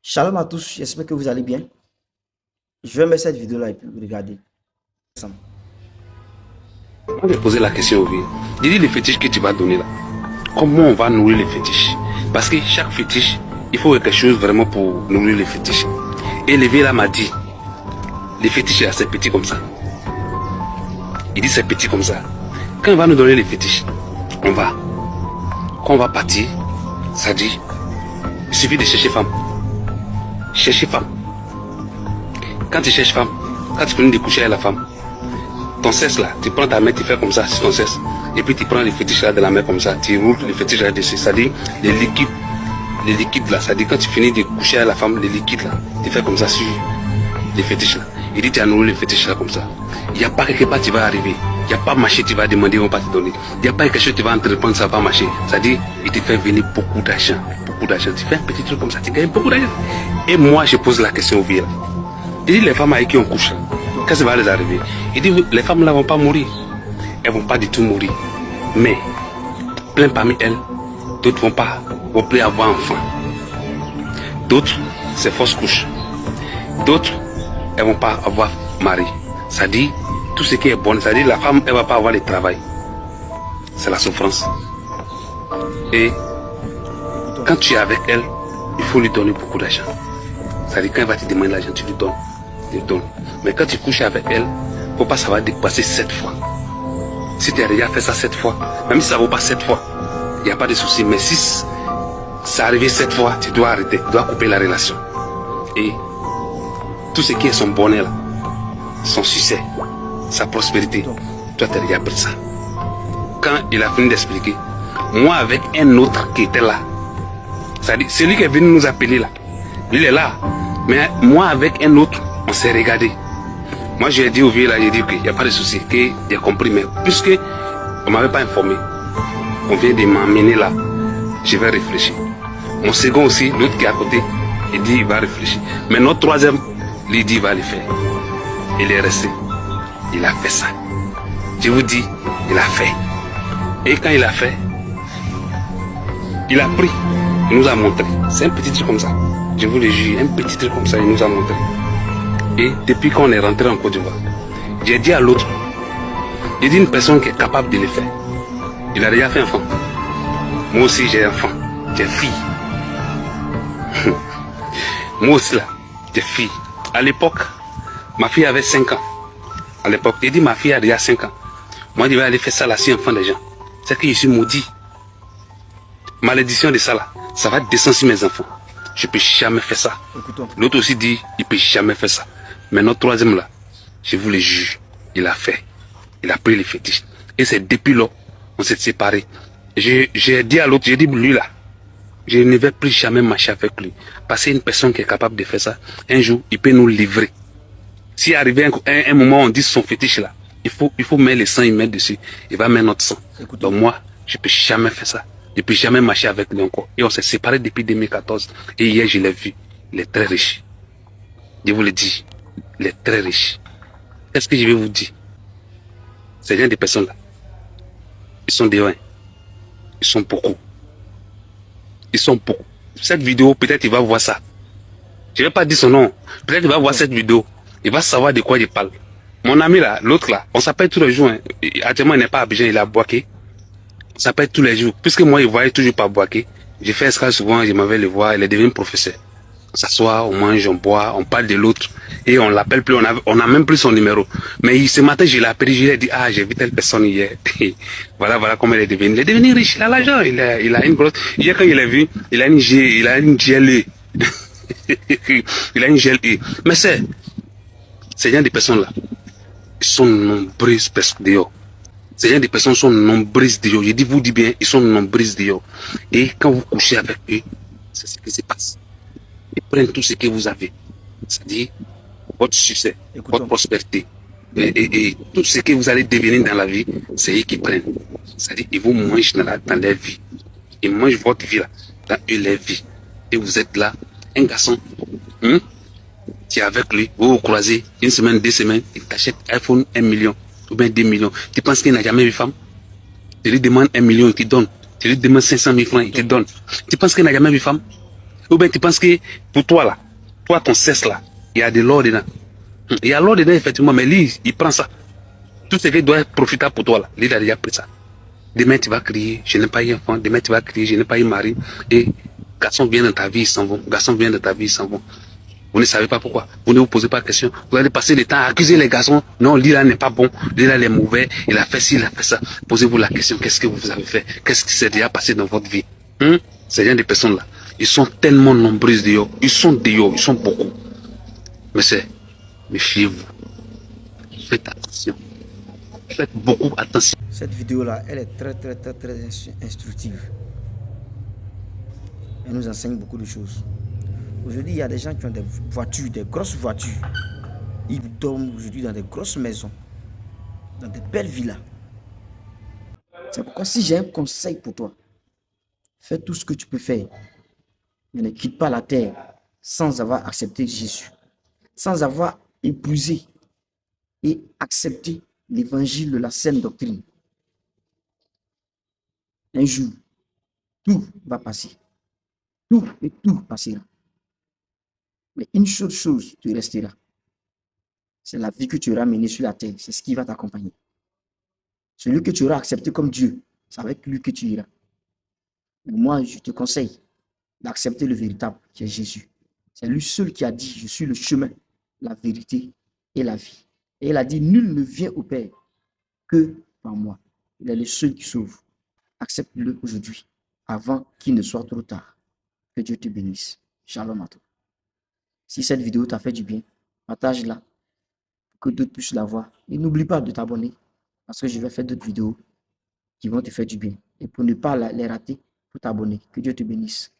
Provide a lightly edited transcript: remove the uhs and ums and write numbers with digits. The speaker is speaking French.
Shalom à tous, j'espère que vous allez bien. Je vais mettre cette vidéo là et puis regarder ensemble. On va poser la question au vieux. Dis les fétiches que tu vas donner là. Comment on va nourrir les fétiches? Parce que chaque fétiche, il faut quelque chose vraiment pour nourrir les fétiches. Et le vieux là m'a dit, les fétiches là c'est petit comme ça. Il dit c'est petit comme ça. Quand il va nous donner les fétiches, quand on va partir, ça dit, il suffit de chercher femme. Chercher femme. Quand tu cherches femme, quand tu finis de coucher avec la femme, ton cesse là, tu prends ta main, tu fais comme ça sur ton cesse. Et puis tu prends les fétiches là de la main comme ça, tu roules les fétiches là dessus. C'est-à-dire les liquides là, c'est-à-dire quand tu finis de coucher avec la femme, les liquides là, tu fais comme ça sur les fétiches là. Il dit tu as nourri les fétiches là comme ça. Il n'y a pas quelque part tu vas arriver. Il n'y a pas marché, tu vas demander, on va te donner. Il n'y a pas quelque chose, tu vas entreprendre, ça va pas marcher. C'est-à-dire, il te fait venir beaucoup d'argent. Beaucoup d'argent. Tu fais un petit truc comme ça, tu gagnes beaucoup d'argent. Et moi, je pose la question au vieux. Il dit, les femmes avec qui on couche, qu'est-ce qui va les arriver? Il dit, les femmes là vont pas mourir. Elles vont pas du tout mourir. Mais, plein parmi elles, d'autres vont plus avoir enfant. D'autres, c'est fausse couche. D'autres, elles vont pas avoir mari. Ça dit, tout ce qui est bon, c'est-à-dire la femme, elle va pas avoir le travail. C'est la souffrance. Et quand tu es avec elle, il faut lui donner beaucoup d'argent. C'est-à-dire quand elle va te demander l'argent, tu lui donnes. Tu lui donnes. Mais quand tu couches avec elle, il ne faut pas ça va dépasser 7 fois. Si tu as déjà fait ça 7 fois, même si ça ne vaut pas 7 fois, il n'y a pas de souci. Mais si ça arrive 7 fois, tu dois arrêter, tu dois couper la relation. Et tout ce qui est son bonheur, son succès, sa prospérité, toi tu as déjà pris ça. Quand il a fini d'expliquer, moi avec un autre qui était là, c'est-à-dire celui qui est venu nous appeler là, il est là, mais moi avec un autre, on s'est regardé. Moi j'ai dit au vieux là, j'ai dit qu'il n'y a pas de souci, qu'il a compris, mais puisque on ne m'avait pas informé, on vient de m'emmener là, je vais réfléchir. Mon second aussi, l'autre qui est à côté, il dit il va réfléchir. Mais notre troisième, lui dit il va le faire. Il est resté. Il a fait ça. Je vous dis, il a fait. Et quand il a fait, il a pris, il nous a montré. C'est un petit truc comme ça. Je vous le jure, un petit truc comme ça, il nous a montré. Et depuis qu'on est rentré en Côte d'Ivoire, j'ai dit à l'autre, j'ai dit une personne qui est capable de le faire. Il a déjà fait enfant. Moi aussi j'ai enfant, j'ai fille. Moi aussi là, j'ai fille. À l'époque, ma fille avait 5 ans. À l'époque, j'ai dit ma fille a déjà 5 ans. Moi je vais aller faire ça là, si enfant des gens. C'est que je suis maudit. Malédiction de ça là, ça va descendre sur mes enfants. Je ne peux jamais faire ça. L'autre aussi dit, il ne peut jamais faire ça. Mais notre troisième là, je vous le jure, il a fait. Il a pris les fétiches. Et c'est depuis là, on s'est séparés. J'ai dit à l'autre, j'ai dit lui là, je ne vais plus jamais marcher avec lui. Parce qu'une personne qui est capable de faire ça, un jour, il peut nous livrer. Si arrivé un moment où on dit son fétiche là, il faut mettre le sang, il met dessus. Il va mettre notre sang. Donc moi, je ne peux jamais faire ça. Je ne peux jamais marcher avec lui encore. Et on s'est séparés depuis 2014. Et hier, je l'ai vu. Il est très riche. Je vous le dis. Il est très riche. Qu'est-ce que je vais vous dire? Ces gens des personnes là, ils sont des gens. Ils sont beaucoup. Ils sont beaucoup. Cette vidéo, peut-être il va voir ça. Je ne vais pas dire son nom. Peut-être il va voir cette vidéo. Il va savoir de quoi je parle. Mon ami là, l'autre là, on s'appelle tous les jours. Hein. Actuellement, il n'est pas à Abidjan, il est à Boaké. On s'appelle tous les jours. Puisque moi, il voyait toujours pas Boaké. J'ai fait escale souvent, je m'avais le voir, il est devenu professeur. On s'assoit, on mange, on boit, on parle de l'autre. Et on l'appelle plus, on a même plus son numéro. Mais ce matin, je l'ai appelé, je lui ai dit, ah, j'ai vu telle personne hier. voilà comment il est devenu. Il est devenu riche, il a l'argent, il a une grosse... Hier, quand il est vu, il a une GLE. Il a une GLE. Mais ces gens de personnes là, ils sont nombreuses dehors. Ces gens de personnes sont nombreuses dehors. Je vous dis bien, ils sont nombreuses dehors. Et quand vous couchez avec eux, c'est ce qui se passe. Ils prennent tout ce que vous avez. C'est-à-dire votre succès, votre prospérité. Et tout ce que vous allez devenir dans la vie, c'est eux qui prennent. C'est-à-dire qu'ils vous mangent dans leur vie. Ils mangent votre vie là, dans leur vie. Et vous êtes là, un garçon, tu es avec lui, vous vous croisez, une semaine, 2 semaines, il t'achète iPhone 1 million, ou bien 2 millions. Tu penses qu'il n'a jamais vu femme? Tu lui demandes 1 million, il te donne. Tu lui demandes 500 000 francs, il te donne. Tu penses qu'il n'a jamais vu femme? Ou bien tu penses que pour toi là, toi ton cesse là, il y a de l'or dedans. Il y a l'or dedans effectivement, mais lui, il prend ça. Tout ce qui doit être profitable pour toi là, lui il a déjà pris ça. Demain tu vas crier, je n'ai pas eu enfant. Demain tu vas crier, je n'ai pas eu mari. Et garçon vient dans ta vie, ils s'en vont. Garçon vient dans ta vie, ils s'en vont. Vous ne savez pas pourquoi. Vous ne vous posez pas de questions. Vous allez passer le temps à accuser les garçons. Non, lui là n'est pas bon. Lui là il est mauvais. Il a fait ci, il a fait ça. Posez-vous la question. Qu'est-ce que vous avez fait? Qu'est-ce qui s'est déjà passé dans votre vie? Ces gens de personnes là, ils sont tellement nombreux dehors. Ils sont dehors. Ils sont beaucoup. Mais c'est, méfiez-vous. Faites attention. Faites beaucoup attention. Cette vidéo-là, elle est très instructive. Elle nous enseigne beaucoup de choses. Aujourd'hui, il y a des gens qui ont des voitures, des grosses voitures. Ils dorment aujourd'hui dans des grosses maisons, dans des belles villas. C'est pourquoi si j'ai un conseil pour toi, fais tout ce que tu peux faire. Mais ne quitte pas la terre sans avoir accepté Jésus, sans avoir épousé et accepté l'évangile de la saine doctrine. Un jour, tout va passer. Tout et tout passera. Mais une seule chose te restera. C'est la vie que tu auras menée sur la terre. C'est ce qui va t'accompagner. Celui que tu auras accepté comme Dieu, c'est avec lui que tu iras. Mais moi, je te conseille d'accepter le véritable, qui est Jésus. C'est lui seul qui a dit, je suis le chemin, la vérité et la vie. Et il a dit, nul ne vient au Père que par moi. Il est le seul qui sauve. Accepte-le aujourd'hui, avant qu'il ne soit trop tard. Que Dieu te bénisse. Shalom à toi. Si cette vidéo t'a fait du bien, partage-la pour que d'autres puissent la voir. Et n'oublie pas de t'abonner parce que je vais faire d'autres vidéos qui vont te faire du bien. Et pour ne pas les rater, pour t'abonner. Que Dieu te bénisse.